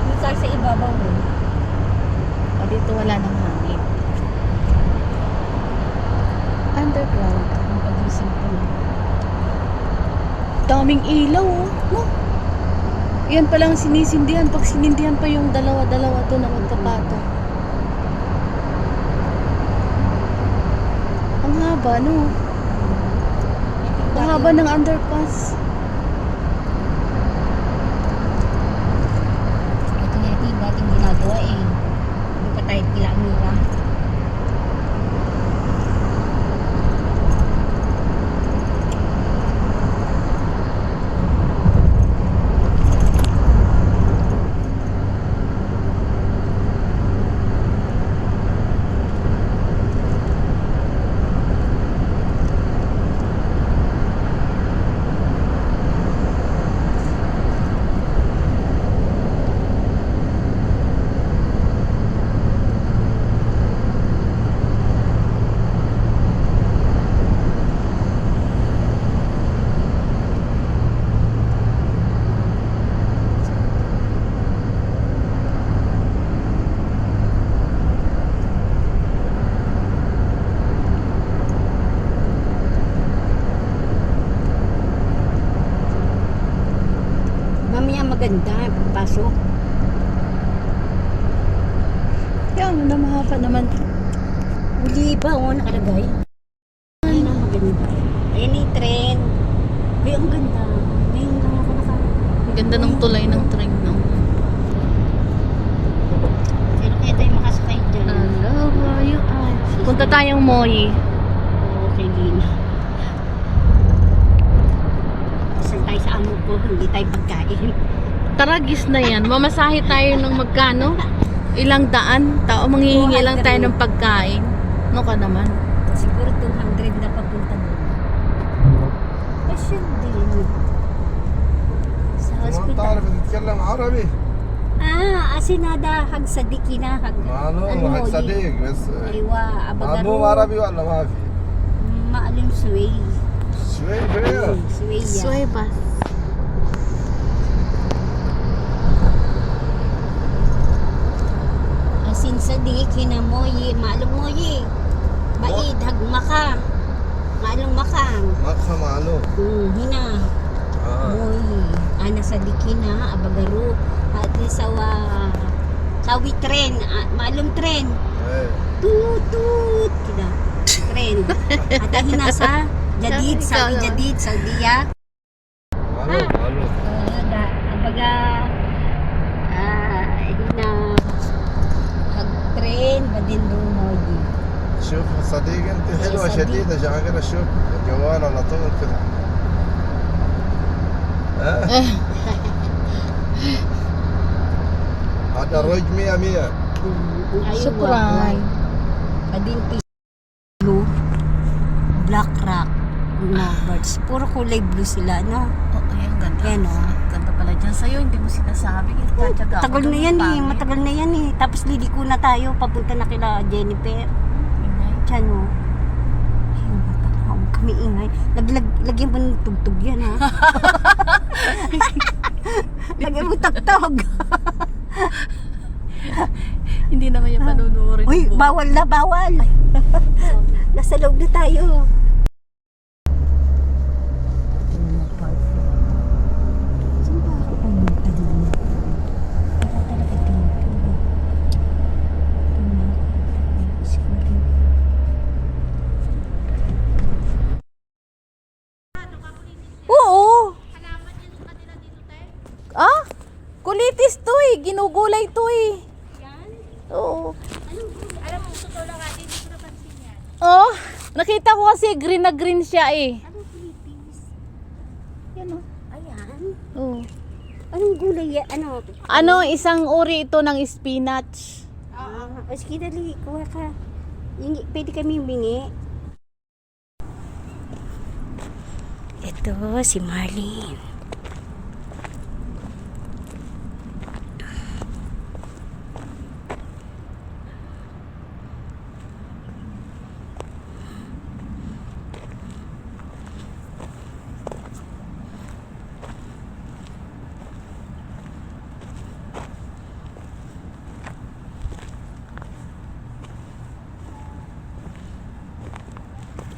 Minsan sa ibabaw mo. O, dito wala nang hangin. Underground. Ang pagising ko. Daming ilaw, oh. No? Yan palang sinisindihan. Pag sinindihan pa yung dalawa-dalawa to na magkapato. Ang haba, no? Ang haba ng underpass. Ito nga yung dating ginagawa eh. Hindi pa tayo pila-mira. Mamaya maganda, pasok. Yan, na mahaba naman. Huli pa, nakalagay. Ayun ang maganda. Ayun yung train. Ay, ang ganda. Ngayon lang ako Ang ganda ng tulay ng train, no? Pero kaya tayo makasakay dyan. Hello, where you are? Punta tayong Moyi. Oo, kay Lina. Saan tayo sa amo ko, hindi tayo pagkain. Taragis na yan. Mamasahe tayo ng magkano? Ilang daan? Tao, manghihingi lang tayo ng pagkain. No ka naman. Siguro 200 na papunta doon. Pasyon din. Sa ما hospital. تعرف تتكلم عربي؟ Asinada hag sadiki na hag. ماله Ano, واحد صديق بس Aywa, مو abagaro. عربي ولا ما في؟ Maalim sway. شوي شوي Sway ya. Suebas. Asin sadik hinamoyi, maalong moyi. Baid hag maka. Maalong makang. مقهى معلوم Hina. Moyi. Ana sadik hina abagaro. Hadi sawa sawi tren, maalong tren. ايه Tut tut kita. Tren. At hina sa jadid, sawi jadid, Saudiya. معلوم معلوم Abaga hina hag tren badin dong moyi. شوف صديق انت حلوه صديق. شديده شغاله شوف الجوال على طول كذا هذا الرج 100 100 Shukran. Kadin blue, black rock, birds. Puro kulay blue sila, no? Oh, ayan, ganda. Yan, oh. Ganda pala dyan sa'yo. Hindi mo sinasabi. Tatyaga ako Tagal na doon, yan eh, pangit. matagal na yan eh. Tapos liliko na tayo, papunta na kila Jennifer. Ingay. Diyan, oh. Ayun, huwag kami ingay. Lagyan mo ng tugtog yan, ha? Lagyan mo tugtog. Hindi naman yung panunurin. Uy, bawal na, bawal. Nasa loob na tayo. Saan ba ako pumunta din? Wala talaga dito. Siguro. Oo. Ah? Kulitis to eh. Ginugulay to eh. Oo. Alam mo, totoo lang ate, hindi ko napansin yan. Oh, nakita ko kasi green na green siya eh. Anong Philippines? Yan oh. Ayan. Oh. Anong gulay yan? Ano? Ano, isang uri ito ng spinach. O sige, dali. Kuha ka. Pwede kami humingi. Ito, si Marlene.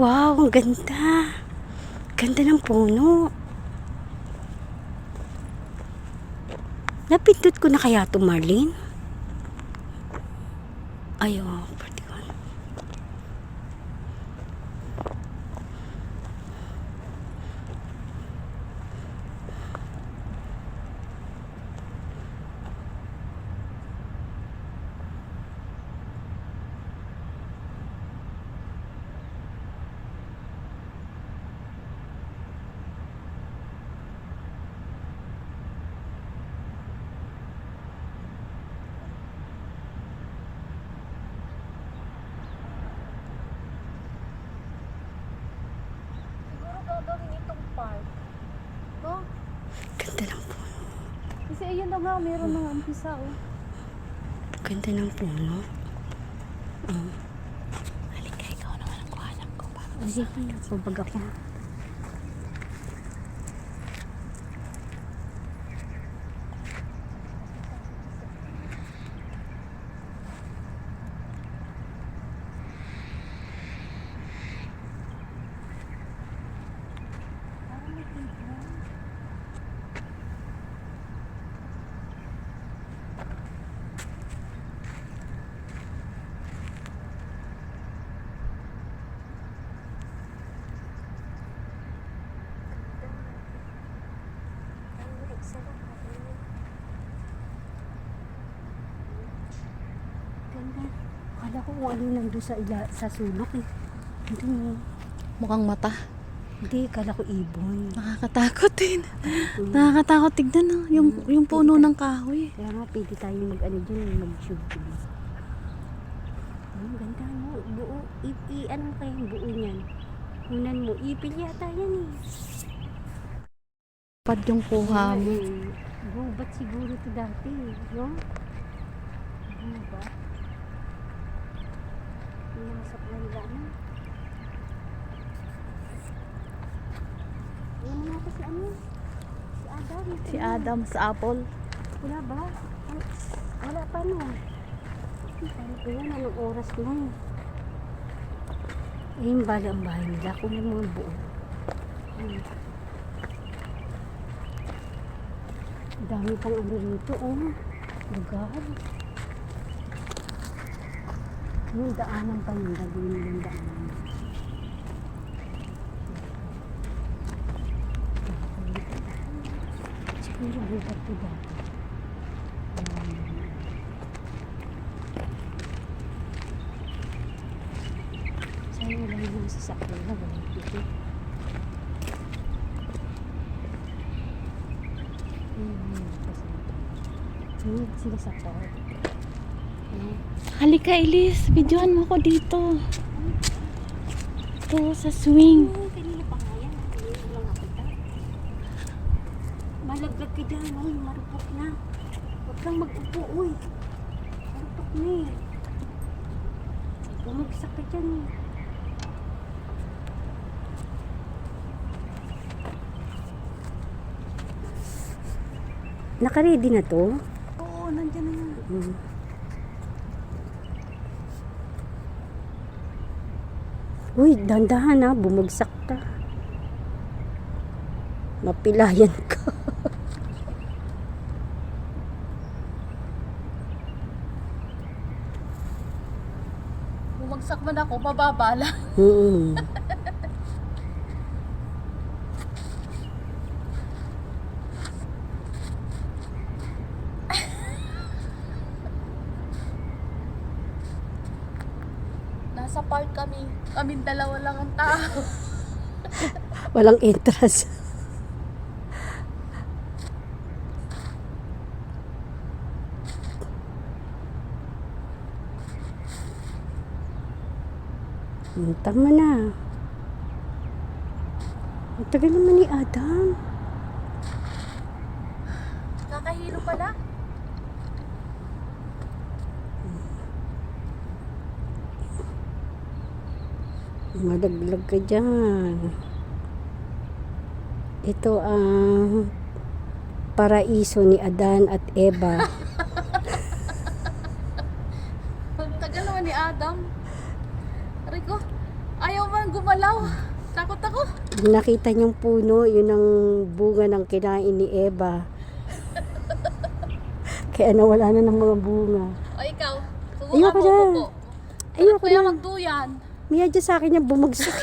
Wow, ang ganda. Ganda ng puno. Napindot ko na kaya ito, Marlene? Ay, oh, pretty one. Siguro gagawin itong park. No? Ganda ng puno. Kasi ayun na nga, meron ng umpisa oh. Ganda ng puno. Halika, ikaw naman ang kuhanan ko pa. Sige, pabag ako. Ganda. Akala ko kung ano nandun sa sulok eh. Hindi. Mukhang mata. Hindi, akala ko ibon. Nakakatakot din. Nakakatakot tignan no? Yung puno ng kahoy. Kaya nga, pwede tayo mag-ano dyan, mag-shooting. Ang ganda mo. Buo. Ano kaya yung buo niyan? Unan mo. Ipil yata yan eh. Pad yung kuha mo. Gubat siguro ito dati. No? Gubat. Pinasok na nila. Ano? Ano nga pa si ano? Si Adam. Si Adam sa Apple. Wala ba? Wala pa no. Sabi ko yan, anong oras na eh. Eh, yung bali ang bahay nila. Kunin mo ang buo. Dami pang ano rito, oh. Lugar. Yung daanan pa yun. Gagawin yung daanan. Siguro bukat ko dati. Sa'yo wala yung sasakyan na. Wala dito. Sila sa park. Halika Elise, videohan mo ko dito. Ito sa swing. Kanina pa nga yan. Kanina lang nakita. Malaglag ka dyan. Ay, marupok na. Huwag kang mag-upo, uy. Marupok na eh. Bumagsak ka dyan eh. Naka-ready na to? Oo, nandiyan na yan. Uy, dandahan na, bumagsak ka. Mapilayan ka. Bumagsak man ako, mababa lang. Nasa park kami. Kaming dalawa lang ang tao. Walang entrance. Tama na. Ang tagal naman ni Adam. Kakahilo pala. Malaglag ka dyan. Ito ang paraiso ni Adan at Eva. Ang tagal naman ni Adam. Rico, ayaw man gumalaw. Takot ako. Nakita niyong puno, yun ang bunga ng kinain ni Eva. Kaya nawala na ng mga bunga. O ikaw, Ayoko subukan mo na. po. Ayoko Kuya, na. magduyan. Miya dyan sa akin yung bumagsak.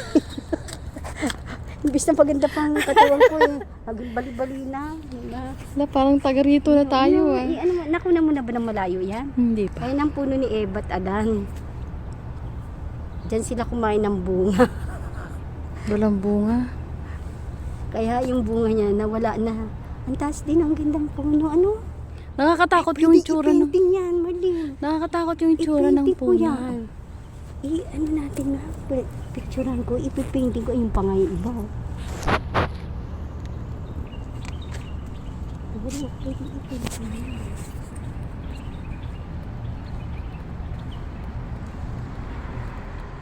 Imbis na paganda pang katawan ko eh. Bali-bali na. Na parang taga rito na tayo Nakuna mo na ba ng malayo yan? Hindi pa. Ayun ang puno ni Eva at Adan. Diyan sila kumain ng bunga. Walang bunga. Kaya yung bunga niya nawala na. Ang taas din, ang gandang puno. Ano? Nakakatakot yung itsura ng... I-painting yan, mali. Nakakatakot yung itsura ng I-painting ko puno. yan. Ano natin na, picturean ko, ipipainting ko yung pangay iba. Pwede ipainting yan.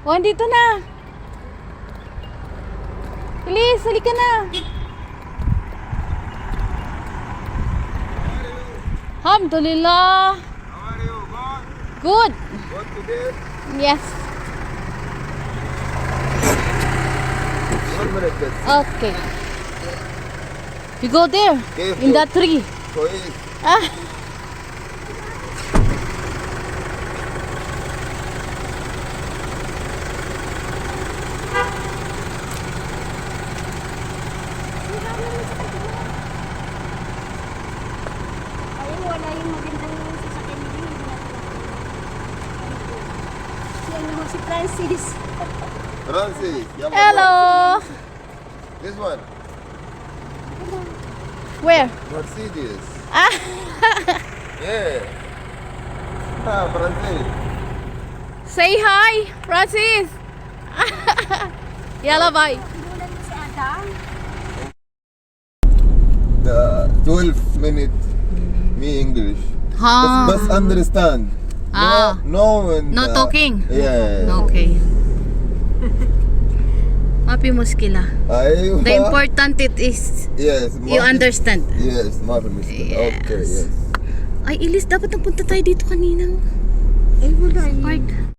O, andito na. Bilis, halika na. Alhamdulillah. How are you? Good. Good today? Yes. 1 minute, let's Okay. You go there. Careful. In that tree. كويس. Ah. Ayun, wala yung magandang sasakyan din. Si ano, si Francis. فرنسي يلا Hello. This one Where? Mercedes. Ah. Yeah. فرنسي. Say hi, Francis. Yalla, bye. Pinulan mo si Adam. The 12 minute me English. Ha. بس understand. Ah. No and, No talking? Yeah. Okay. Mapi muskila. أيوة. The important it is Yes. you understand. Yes, ما في مشكلة. Okay, yes. Ay, Ilis, dapat napunta tayo dito kanina. Eh, wala eh. Park.